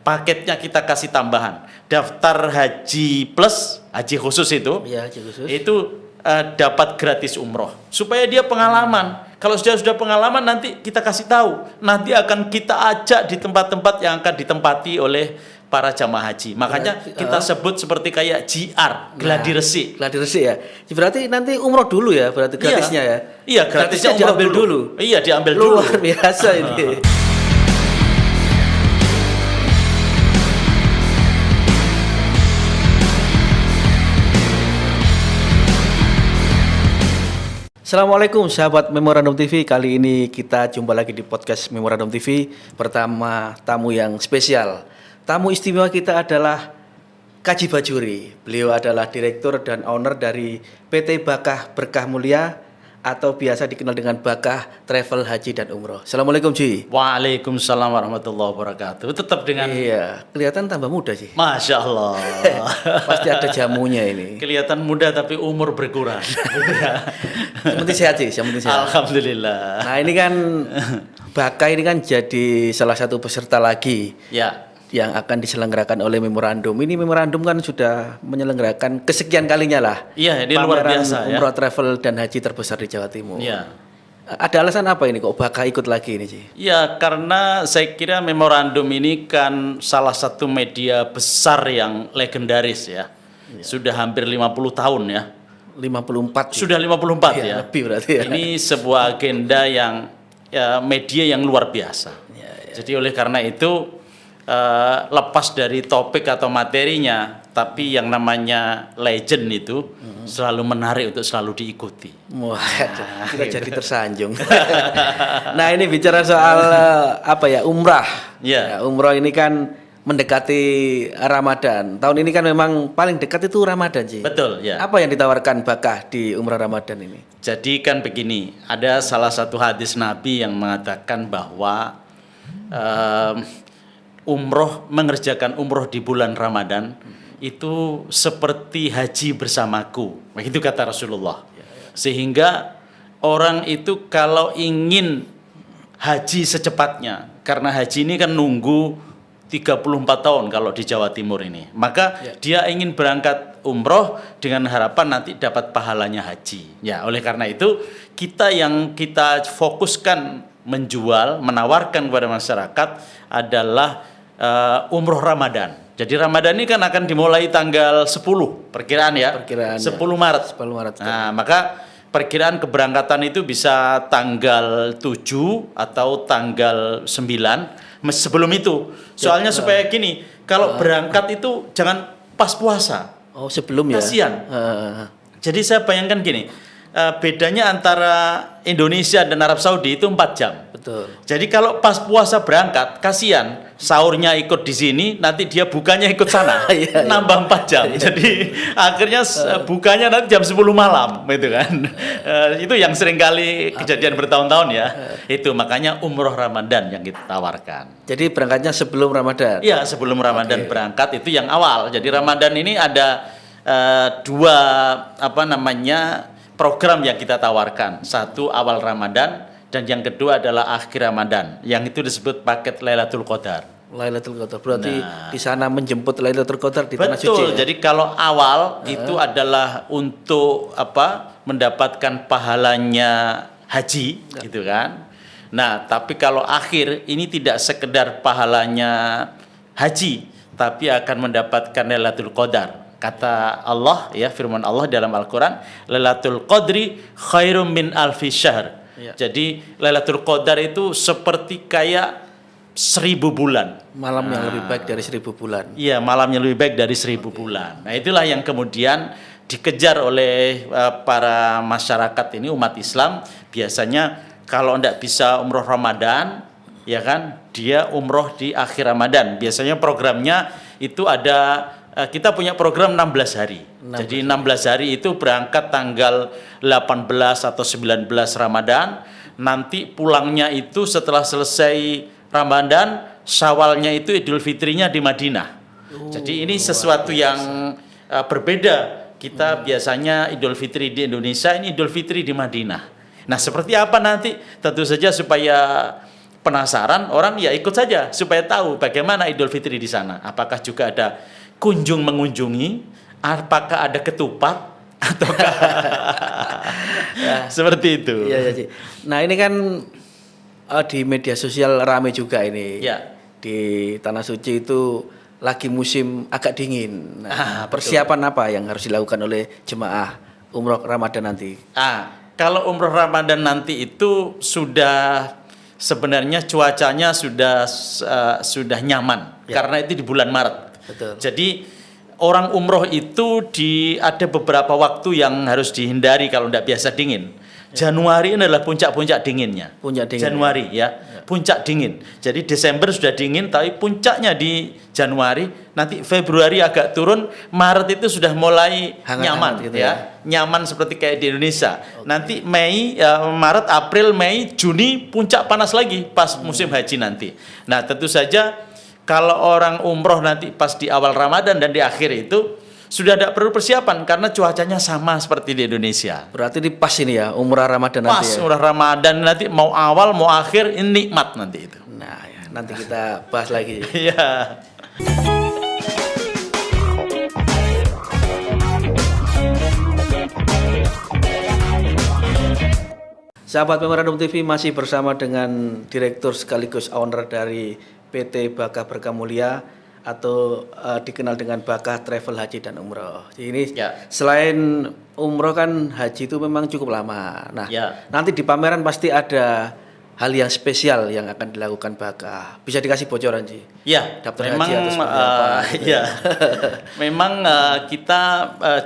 Paketnya kita kasih tambahan. Daftar haji plus, haji khusus itu, Iya, haji khusus. itu dapat gratis umroh. Supaya dia pengalaman. Kalau sudah pengalaman nanti kita kasih tahu. Nanti akan kita ajak di tempat-tempat yang akan ditempati oleh para jamaah haji. Makanya kita sebut seperti kayak GR, gladi resik. Gladi resik ya. Berarti nanti umroh dulu ya, berarti gratisnya ya. Iya, gratisnya umroh diambil dulu. Iya, diambil dulu. Luar biasa ini. Assalamualaikum sahabat Memorandum TV. Kali ini kita jumpa lagi di podcast Memorandum TV bersama tamu yang spesial. Tamu istimewa kita adalah Kaji Bajuri. Beliau adalah direktur dan owner dari PT Bakah Berkah Mulia atau biasa dikenal dengan Bakah Travel Haji dan Umroh. Assalamualaikum Ji. Waalaikumsalam warahmatullahi wabarakatuh. Tetap dengan Iya, kelihatan tambah muda sih. Masya Allah. Pasti ada jamunya ini. Kelihatan muda tapi umur berkurang. Yang penting sehat sih, yang penting sehat. Alhamdulillah. Nah ini kan Bakah ini kan jadi salah satu peserta lagi Ya. yang akan diselenggarakan oleh Memorandum. Ini Memorandum kan sudah menyelenggarakan kesekian kalinya lah. Iya, ini luar pameran biasa ya. umroh travel dan haji terbesar di Jawa Timur. Ya. Ada alasan apa ini kok Bakah ikut lagi ini sih? Ya, karena saya kira Memorandum ini kan salah satu media besar yang legendaris ya. Sudah hampir 50 tahun ya. 54. Sudah 54 Iya, ya. lebih berarti ya. Ini sebuah agenda yang media yang luar biasa. Jadi oleh karena itu lepas dari topik atau materinya, tapi yang namanya legend itu selalu menarik untuk selalu diikuti. Wah, kita jadi tersanjung. Nah ini bicara soal umrah. Ya. Ya, umrah ini kan mendekati Ramadan. Tahun ini kan memang paling dekat itu Ramadan sih. Betul ya. Apa yang ditawarkan Bakah di umrah Ramadan ini? Jadi kan begini, ada salah satu hadis Nabi yang mengatakan bahwa mengerjakan umroh di bulan Ramadan itu seperti haji bersamaku. Begitu kata Rasulullah. Sehingga orang itu kalau ingin haji secepatnya, karena haji ini kan nunggu 34 tahun kalau di Jawa Timur ini. Maka dia ingin berangkat umroh dengan harapan nanti dapat pahalanya haji. Ya, oleh karena itu kita fokuskan menjual, menawarkan kepada masyarakat adalah umroh Ramadan. Jadi Ramadan ini kan akan dimulai tanggal 10 perkiraan ya. 10 Maret. 10 Maret. Nah, maka perkiraan keberangkatan itu bisa tanggal 7 atau tanggal 9 sebelum itu. Soalnya supaya gini, kalau berangkat itu jangan pas puasa. Oh, sebelum ya. Kasihan. Jadi saya bayangkan gini, bedanya antara Indonesia dan Arab Saudi itu 4 jam. Betul. Jadi kalau pas puasa berangkat, kasihan sahurnya ikut di sini, nanti dia bukanya ikut sana, nambah 4 jam. Jadi akhirnya bukanya nanti jam 10 malam, gitu kan. Itu yang sering kali kejadian bertahun-tahun ya. Itu makanya umroh Ramadan yang kita tawarkan. Jadi berangkatnya sebelum Ramadan. Iya, sebelum Ramadan berangkat itu yang awal. Jadi Ramadan ini ada dua program yang kita tawarkan. Satu awal Ramadan dan yang kedua adalah akhir Ramadan. Yang itu disebut paket Lailatul Qadar. Lailatul Qadar. Berarti di sana menjemput Lailatul Qadar di tanah suci. Betul. Jadi kalau awal itu adalah untuk mendapatkan pahalanya haji, gitu kan. Nah, tapi kalau akhir ini tidak sekedar pahalanya haji, tapi akan mendapatkan Lailatul Qadar. Kata Allah ya, firman Allah dalam Al-Qur'an, Lailatul Qadri khairum min alfi syahr. Jadi Lailatul Qadar itu seperti kayak 1000 bulan. Malam yang lebih baik dari 1000 bulan. Iya, malamnya lebih baik dari 1000 bulan. Nah, itulah yang kemudian dikejar oleh para masyarakat ini, umat Islam. Biasanya kalau tidak bisa umroh Ramadan, ya kan, dia umroh di akhir Ramadan. Biasanya programnya itu ada, kita punya program 16 hari. Jadi 16 hari itu berangkat tanggal 18 atau 19 Ramadan. Nanti pulangnya itu setelah selesai Ramadan, Syawalnya itu Idul Fitrinya di Madinah. Jadi ini sesuatu yang berbeda. Kita biasanya Idul Fitri di Indonesia, ini Idul Fitri di Madinah. Nah, seperti apa nanti? Tentu saja supaya penasaran, orang ya ikut saja supaya tahu bagaimana Idul Fitri di sana. Apakah juga ada kunjung mengunjungi, apakah ada ketupat ataukah seperti itu. Iya, iya, Ci. Nah, ini kan di media sosial rame juga ini. Ya. Di Tanah Suci itu lagi musim agak dingin. Nah, Betul. persiapan apa yang harus dilakukan oleh jemaah umroh Ramadan nanti? Kalau umroh Ramadan nanti itu sudah sebenarnya cuacanya sudah nyaman karena itu di bulan Maret. Betul. Jadi orang umroh itu ada beberapa waktu yang harus dihindari kalau tidak biasa dingin. Januari ini adalah puncak-puncak dinginnya. Puncak dingin. Januari ya, puncak dingin. Jadi Desember sudah dingin, tapi puncaknya di Januari. Nanti Februari agak turun, Maret itu sudah mulai nyaman gitu ya, nyaman seperti kayak di Indonesia. Nanti Mei, Maret, April, Mei, Juni puncak panas lagi pas musim haji nanti. Nah tentu saja kalau orang umroh nanti pas di awal Ramadan dan di akhir itu sudah tidak perlu persiapan karena cuacanya sama seperti di Indonesia. Berarti di pas ini ya umrah Ramadan Pas nanti ya. umrah Ramadan nanti mau awal mau akhir ini nikmat nanti itu. Nah, ya, nanti kita bahas lagi. Iya. Sahabat Memorandum TV masih bersama dengan Direktur sekaligus owner dari PT Bakah Berkah Mulia atau dikenal dengan Bakah Travel Haji dan Umroh. Jadi ini selain umroh kan haji itu memang cukup lama. Nah, nanti di pameran pasti ada hal yang spesial yang akan dilakukan Bakah. Bisa dikasih bocoran sih? Ya, daftar memang haji atau seperti apa, gitu. ya. Memang kita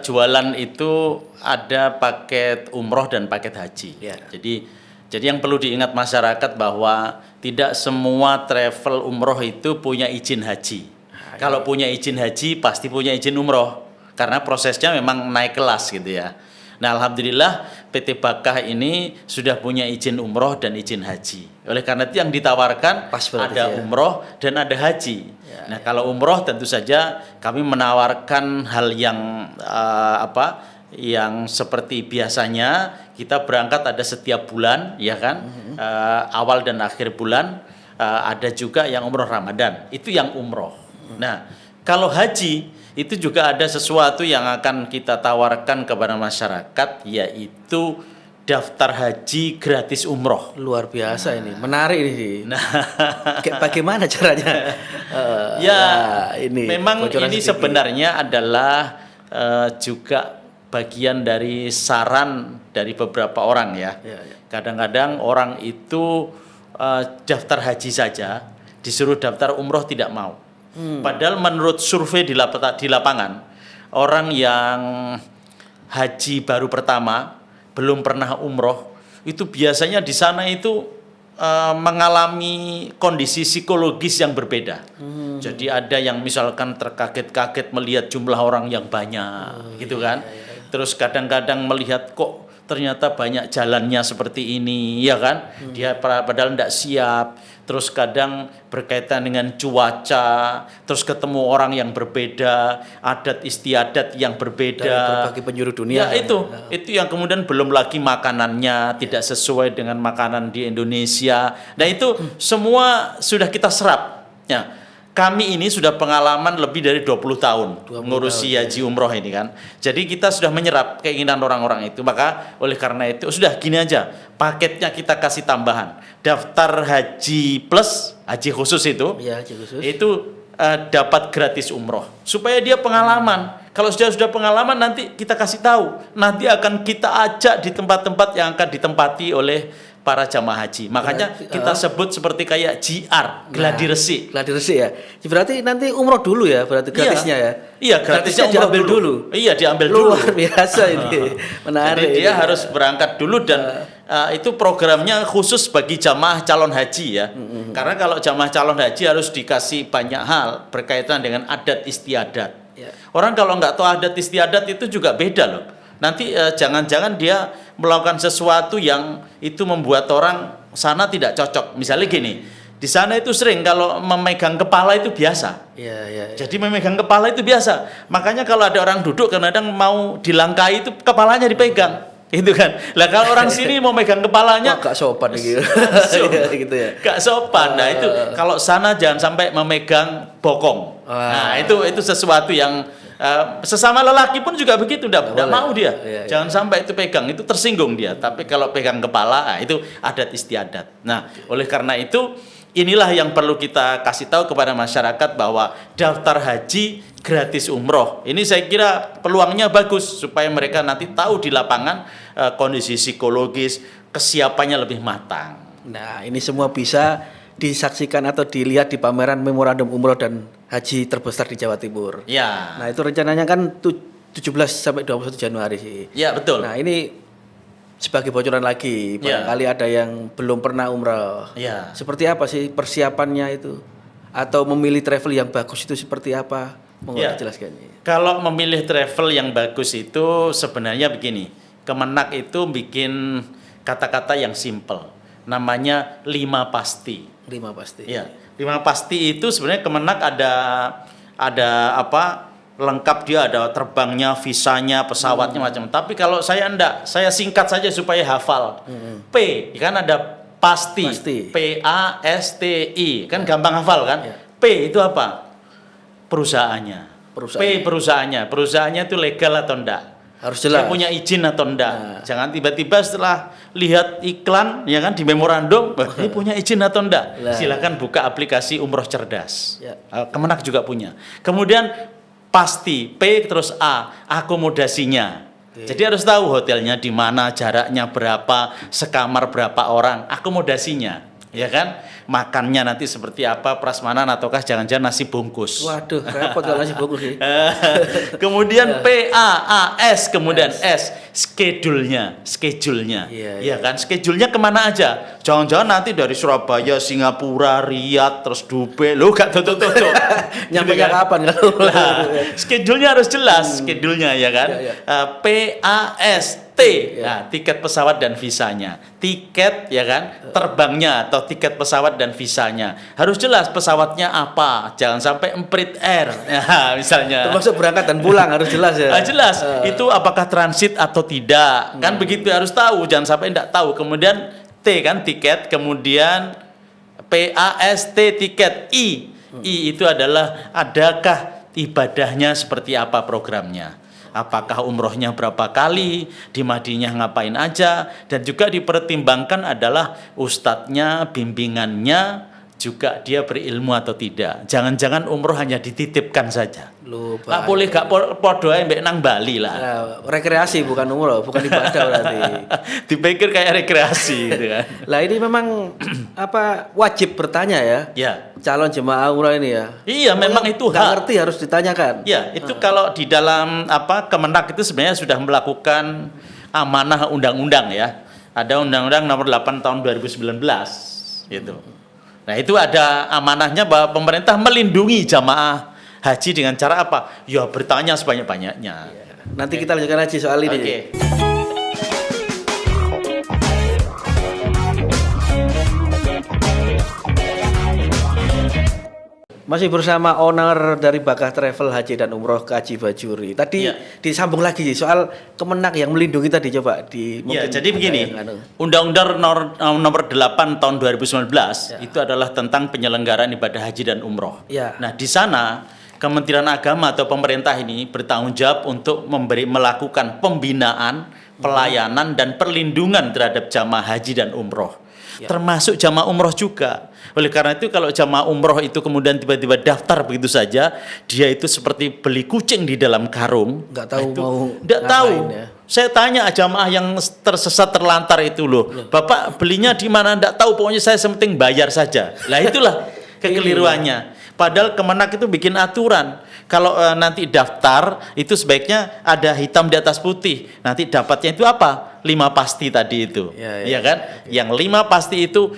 jualan itu ada paket umroh dan paket haji. Ya. Jadi yang perlu diingat masyarakat bahwa tidak semua travel umroh itu punya izin haji. Kalau punya izin haji pasti punya izin umroh karena prosesnya memang naik kelas gitu ya. Nah alhamdulillah PT Bakah ini sudah punya izin umroh dan izin haji. Oleh karena itu yang ditawarkan ada umroh dan ada haji. Nah kalau umroh tentu saja kami menawarkan hal yang yang seperti biasanya kita berangkat ada setiap bulan ya kan, awal dan akhir bulan. Ada juga yang umroh Ramadan, itu yang umroh. Nah, kalau haji itu juga ada sesuatu yang akan kita tawarkan kepada masyarakat, yaitu daftar haji gratis umroh. Luar biasa ini, menarik ini. Nah, bagaimana caranya? Ini memang ini sebenarnya adalah juga bagian dari saran dari beberapa orang ya. Kadang-kadang orang itu daftar haji saja, disuruh daftar umroh tidak mau. Padahal menurut survei di lapangan, orang yang haji baru pertama, belum pernah umroh, itu biasanya di sana itu mengalami kondisi psikologis yang berbeda. Jadi ada yang misalkan terkaget-kaget melihat jumlah orang yang banyak, gitu kan. Terus kadang-kadang melihat kok ternyata banyak jalannya seperti ini, ya kan? Dia padahal tidak siap. Terus kadang berkaitan dengan cuaca, terus ketemu orang yang berbeda, adat istiadat yang berbeda. Dari berbagai penjuru dunia. Ya itu yang kemudian belum lagi makanannya tidak sesuai dengan makanan di Indonesia. Nah itu semua sudah kita serap. Ya. Kami ini sudah pengalaman lebih dari 20 tahun ngurusi haji umroh ini kan. Jadi kita sudah menyerap keinginan orang-orang itu. Maka oleh karena itu sudah gini aja, paketnya kita kasih tambahan. Daftar haji plus, haji khusus itu, itu dapat gratis umroh. Supaya dia pengalaman. Kalau sudah pengalaman nanti kita kasih tahu. Nanti akan kita ajak di tempat-tempat yang akan ditempati oleh para jamaah haji. Makanya kita sebut seperti kayak GR, gladi resik. Gladi resik ya. Berarti nanti umroh dulu ya, berarti gratisnya ya. Iya, gratisnya diambil dulu. Iya, diambil dulu. Luar biasa ini. Menarik. Jadi dia harus berangkat dulu dan itu programnya khusus bagi jamaah calon haji ya. Karena kalau jamaah calon haji harus dikasih banyak hal berkaitan dengan adat istiadat. Orang kalau nggak tahu adat istiadat itu juga beda loh. Nanti jangan-jangan dia melakukan sesuatu yang itu membuat orang sana tidak cocok. Misalnya gini, di sana itu sering kalau memegang kepala itu biasa. Jadi memegang kepala itu biasa. Makanya kalau ada orang duduk kadang-kadang mau dilangkahi itu kepalanya dipegang. Itu kan. Lah kalau orang sini mau megang kepalanya, Wah, gak sopan gitu. langsung. Gitu ya. Gak sopan. Nah itu kalau sana jangan sampai memegang bokong. Nah itu sesuatu yang sesama lelaki pun juga begitu, tidak mau dia. Iya. Jangan sampai itu pegang, itu tersinggung dia. Tapi kalau pegang kepala, itu adat istiadat. Nah oleh karena itu inilah yang perlu kita kasih tahu kepada masyarakat bahwa daftar haji gratis umroh. Ini saya kira peluangnya bagus supaya mereka nanti tahu di lapangan kondisi psikologis, kesiapannya lebih matang. Nah, ini semua bisa disaksikan atau dilihat di pameran memorandum umroh dan haji terbesar di Jawa Timur. Ya. Nah, itu rencananya kan 17 sampai 21 Januari sih. Ya, betul. Nah, ini sebagai bocoran lagi, Ya. barangkali ada yang belum pernah umroh. Ya. Seperti apa sih persiapannya itu? Atau memilih travel yang bagus itu seperti apa? Mau Ya. dijelaskan. Kalau memilih travel yang bagus itu sebenarnya begini. Kemenak itu bikin kata-kata yang simple. Namanya 5 pasti. 5 pasti. Ya, 5 pasti itu sebenarnya Kemenak ada apa? Lengkap, dia ada terbangnya, visanya, pesawatnya macam. Tapi kalau saya enggak, saya singkat saja supaya hafal. P kan ada pasti. Pasti. PASTI kan gampang hafal kan? Ya. P itu apa? Perusahaannya. Perusahaannya. P perusahaannya. Perusahaannya itu legal atau enggak? Harus Dia jelas. punya izin atau enggak? Nah. Jangan tiba-tiba setelah lihat iklan ya kan di memorandum, ini punya izin atau enggak? Nah. Silakan buka aplikasi Umroh Cerdas. Ya. Kemenak juga punya. Kemudian pasti P terus A, akomodasinya. Jadi harus tahu hotelnya di mana, jaraknya berapa, sekamar berapa orang, akomodasinya, ya kan? Makannya nanti seperti apa, prasmanan ataukah jangan-jangan nasi bungkus. Waduh, repot kalau nasi bungkus sih. Kemudian PAAS, kemudian S, schedule-nya. Iya, Ya kan, schedule-nya kemana aja? Jangan-jangan nanti dari Surabaya, Singapura, Riyadh, terus Dubai, lo gak tutup. Nyampe kapan kalau? Nah, schedule-nya harus jelas, schedule-nya ya kan. Ya, ya. PAST, nah, tiket pesawat dan visanya. Tiket ya kan, terbangnya atau tiket pesawat dan visanya. Harus jelas pesawatnya apa, jangan sampai Emprit Air. Ya, misalnya. Termasuk berangkat dan pulang harus jelas ya. Jelas, itu apakah transit atau tidak. Kan begitu harus tahu, jangan sampai tidak tahu. Kemudian T kan tiket, kemudian PAST tiket, I itu adalah adakah ibadahnya seperti apa programnya. Apakah umrohnya berapa kali, di Madinah ngapain aja, dan juga dipertimbangkan adalah ustadznya, bimbingannya, juga dia berilmu atau tidak. Jangan-jangan umroh hanya dititipkan saja. Lupa. Nggak boleh gak podo ae mbek nang Bali lah. Nah, rekreasi bukan umroh, bukan ibadah berarti. Dipikir kayak rekreasi gitu kan. Lah ini memang apa wajib bertanya ya. Ya. Calon jemaah umroh ini ya. Iya, memang itu Nggak hak. ngerti harus ditanyakan. Ya, itu kalau di dalam Kemenak itu sebenarnya sudah melakukan amanah undang-undang ya. Ada Undang-Undang Nomor 8 Tahun 2019 gitu. Nah, itu ada amanahnya bahwa pemerintah melindungi jamaah haji dengan cara apa? Ya bertanya sebanyak-banyaknya. Nanti kita lanjutkan haji soal ini. Oke. Masih bersama owner dari Bakah Travel Haji dan Umroh Kaji Bajuri. Tadi Ya. disambung lagi soal Kemenak yang melindungi tadi, coba di Ya, mungkin jadi ada begini, yang anu. Undang-Undang Nomor 8 Tahun 2019 itu adalah tentang penyelenggaraan ibadah haji dan umroh. Ya. Nah, di sana Kementerian Agama atau pemerintah ini bertanggung jawab untuk melakukan pembinaan, pelayanan dan perlindungan terhadap jamaah haji dan umroh. Ya. Termasuk jamaah umroh juga. Oleh karena itu kalau jamaah umroh itu kemudian tiba-tiba daftar begitu saja, dia itu seperti beli kucing di dalam karung. Nggak tahu Itu mau nggak tahu. ngapain ya. Saya tanya jamaah yang tersesat terlantar itu loh, Bapak belinya di mana enggak tahu, pokoknya saya sementing bayar saja. Lah itulah kekeliruannya. Padahal Kemenak itu bikin aturan. Kalau nanti daftar itu sebaiknya ada hitam di atas putih. Nanti dapatnya itu apa? 5 pasti tadi itu. Ya, Iya kan? Yang 5 pasti itu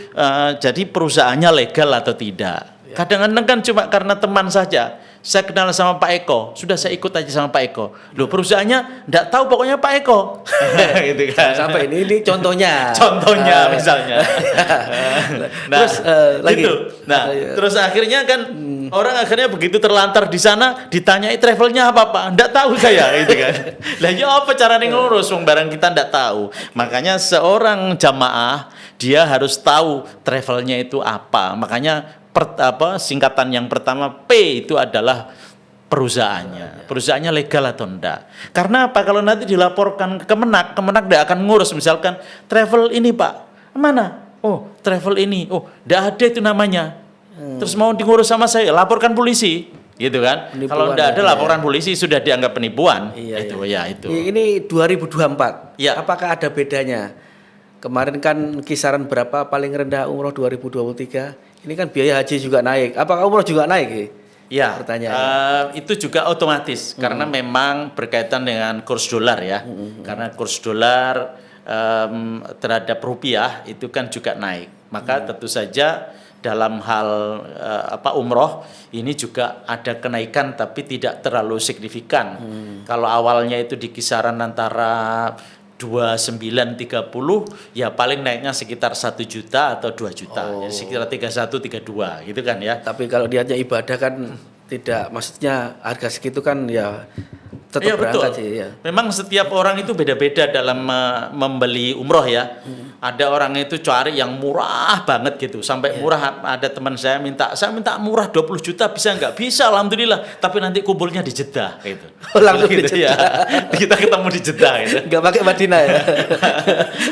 jadi perusahaannya legal atau tidak. Kadang-kadang kan cuma karena teman saja. Saya kenal sama Pak Eko, sudah saya ikut aja sama Pak Eko. Loh, perusahaannya enggak tahu pokoknya Pak Eko. Gitu kan. Sampai ini contohnya. Contohnya misalnya. Terus, lagi. gitu. Nah, Ada ya. terus akhirnya kan Orang akhirnya begitu terlantar di sana, ditanyai travelnya apa Pak? Nggak tahu saya, gitu kan. Lah ya apa caranya ngurus, wong barang kita nggak tahu. Makanya seorang jamaah dia harus tahu travelnya itu apa. Makanya singkatan yang pertama P itu adalah perusahaannya. Perusahaannya legal atau enggak. Karena apa? Kalau nanti dilaporkan ke Kemenak enggak akan ngurus. Misalkan travel ini Pak, mana? Oh, travel ini. Oh, enggak ada itu namanya. Terus mau diurus sama saya, laporkan polisi. Gitu kan? Penipuan, kalau enggak ada laporan polisi sudah dianggap penipuan. Iya, itu iya. ya itu. Ini 2024. Ya. Apakah ada bedanya? Kemarin kan kisaran berapa paling rendah umroh 2023? Ini kan biaya haji juga naik. Apakah umroh juga naik? Ya, pertanyaan. itu juga otomatis karena memang berkaitan dengan kurs dolar ya. Karena kurs dolar terhadap rupiah itu kan juga naik. Maka tentu saja dalam hal umroh ini juga ada kenaikan tapi tidak terlalu signifikan. Kalau awalnya itu di kisaran antara 2930 ya paling naiknya sekitar 1 juta atau 2 juta. Jadi sekitar 31 32 gitu kan ya. Tapi kalau niatnya ibadah kan tidak, maksudnya harga segitu kan ya tetap Iya, berangkat betul. sih ya. Memang setiap orang itu beda-beda dalam membeli umroh ya. Ada orang itu cari yang murah banget gitu. Sampai murah, ada teman saya minta murah 20 juta bisa nggak? Bisa, alhamdulillah. Tapi nanti kumpulnya di Jeddah gitu. Langsung di Gitu ya. Kita ketemu di Jeddah gitu. Nggak pakai Madinah ya.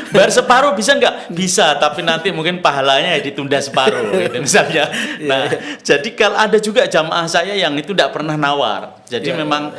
Bayar separuh bisa nggak? Bisa, tapi nanti mungkin pahalanya ya ditunda separuh gitu misalnya. Nah, jadi kalau ada juga jamaah saya yang itu tidak pernah nawar. Jadi memang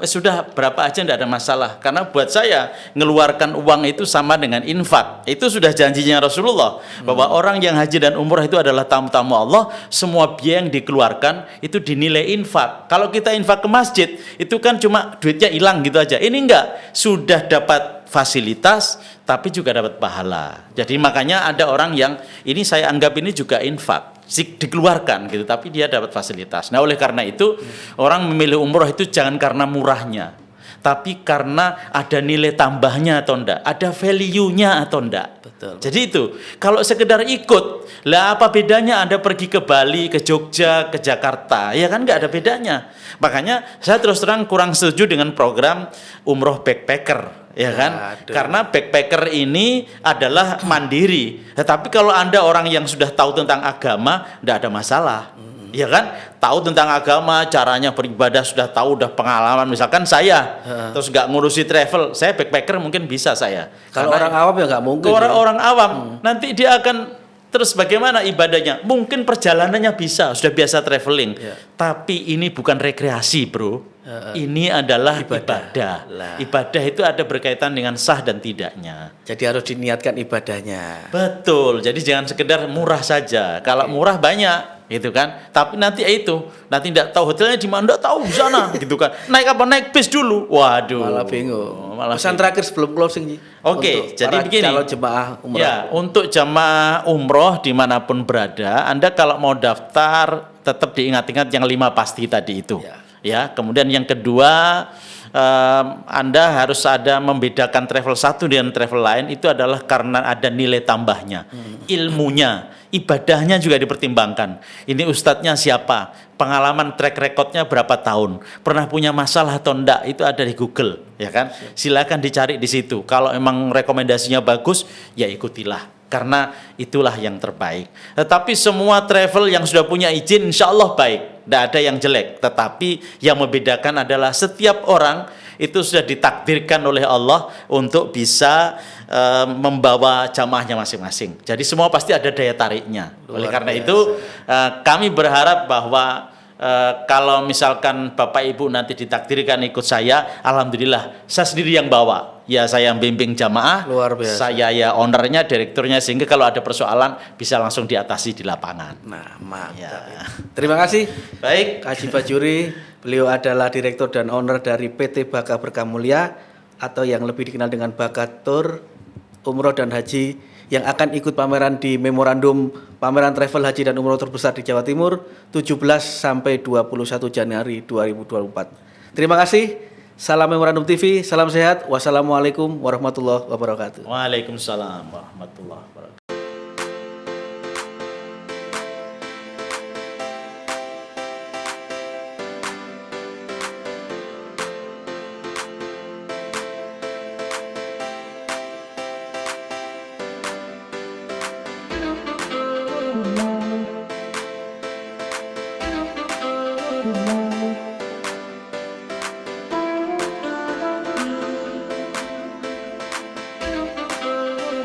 sudah berapa aja tidak ada masalah. Karena buat saya ngeluarkan uang itu sama dengan infak. Itu sudah janjinya Rasulullah bahwa orang yang haji dan umrah itu adalah tamu-tamu Allah. Semua biaya yang dikeluarkan itu dinilai infak. Kalau kita infak ke masjid itu kan cuma duitnya hilang gitu aja. Ini enggak, sudah dapat fasilitas tapi juga dapat pahala. Jadi makanya ada orang yang ini saya anggap ini juga infak, dikeluarkan gitu tapi dia dapat fasilitas. Nah, oleh karena itu orang memilih umroh itu jangan karena murahnya, tapi karena ada nilai tambahnya atau enggak, ada value-nya atau enggak. Betul. Jadi itu, kalau sekedar ikut, lah apa bedanya Anda pergi ke Bali, ke Jogja, ke Jakarta, ya kan nggak ada bedanya. Makanya saya terus terang kurang setuju dengan program umroh backpacker. Ya kan? Aduh. Karena backpacker ini adalah mandiri. Tetapi kalau Anda orang yang sudah tahu tentang agama, tidak ada masalah. Ya kan? Tahu tentang agama, caranya beribadah sudah tahu, udah pengalaman. Misalkan saya, terus nggak ngurusi travel, saya backpacker mungkin bisa saya. Kalau Karena orang awam ya nggak mungkin. orang awam, nanti dia akan terus bagaimana ibadahnya? Mungkin perjalanannya bisa, sudah biasa traveling. Ya. Tapi ini bukan rekreasi, bro. Ini adalah ibadah. Lah. Ibadah itu ada berkaitan dengan sah dan tidaknya. Jadi harus diniatkan ibadahnya. Betul. Jadi jangan sekedar murah saja. Kalau murah banyak, gitu kan. Tapi nanti nanti tidak tahu hotelnya di mana, tidak tahu di sana, gitu kan. Naik apa? Naik bis dulu. Waduh. Malah bingung. Malah Pesan bingung. terakhir sebelum closing Ji. Oke, Untuk jadi para begini. calon jemaah umrah. Ya, untuk jamaah umroh dimanapun berada, Anda kalau mau daftar tetap diingat-ingat yang 5 pasti tadi itu. Ya, kemudian yang kedua, Anda harus ada membedakan travel satu dengan travel lain itu adalah karena ada nilai tambahnya, ilmunya, ibadahnya juga dipertimbangkan. Ini ustadznya siapa, pengalaman track recordnya berapa tahun, pernah punya masalah atau enggak, itu ada di Google, ya kan? Silakan dicari di situ. Kalau emang rekomendasinya bagus, ya ikutilah. Karena itulah yang terbaik. Tetapi semua travel yang sudah punya izin insya Allah baik, tidak ada yang jelek. Tetapi yang membedakan adalah setiap orang itu sudah ditakdirkan oleh Allah untuk bisa membawa jamaahnya masing-masing. Jadi semua pasti ada daya tariknya. Oleh karena itu kami berharap bahwa kalau misalkan Bapak Ibu nanti ditakdirkan ikut saya, alhamdulillah saya sendiri yang bawa. Ya saya yang bimbing jamaah, Luar biasa. saya ya ownernya, direkturnya, sehingga kalau ada persoalan bisa langsung diatasi di lapangan. Nah, mantap. Ya. Terima kasih. Baik. Haji Bajuri, beliau adalah direktur dan owner dari PT Baka Berkah Mulia atau yang lebih dikenal dengan Bakatur Umroh dan Haji yang akan ikut pameran di memorandum pameran travel haji dan umroh terbesar di Jawa Timur 17 sampai 21 Januari 2024. Terima kasih. Salam Memorandum TV, salam sehat. Wassalamualaikum warahmatullahi wabarakatuh. Waalaikumsalam warahmatullahi wabarakatuh.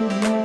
warahmatullahi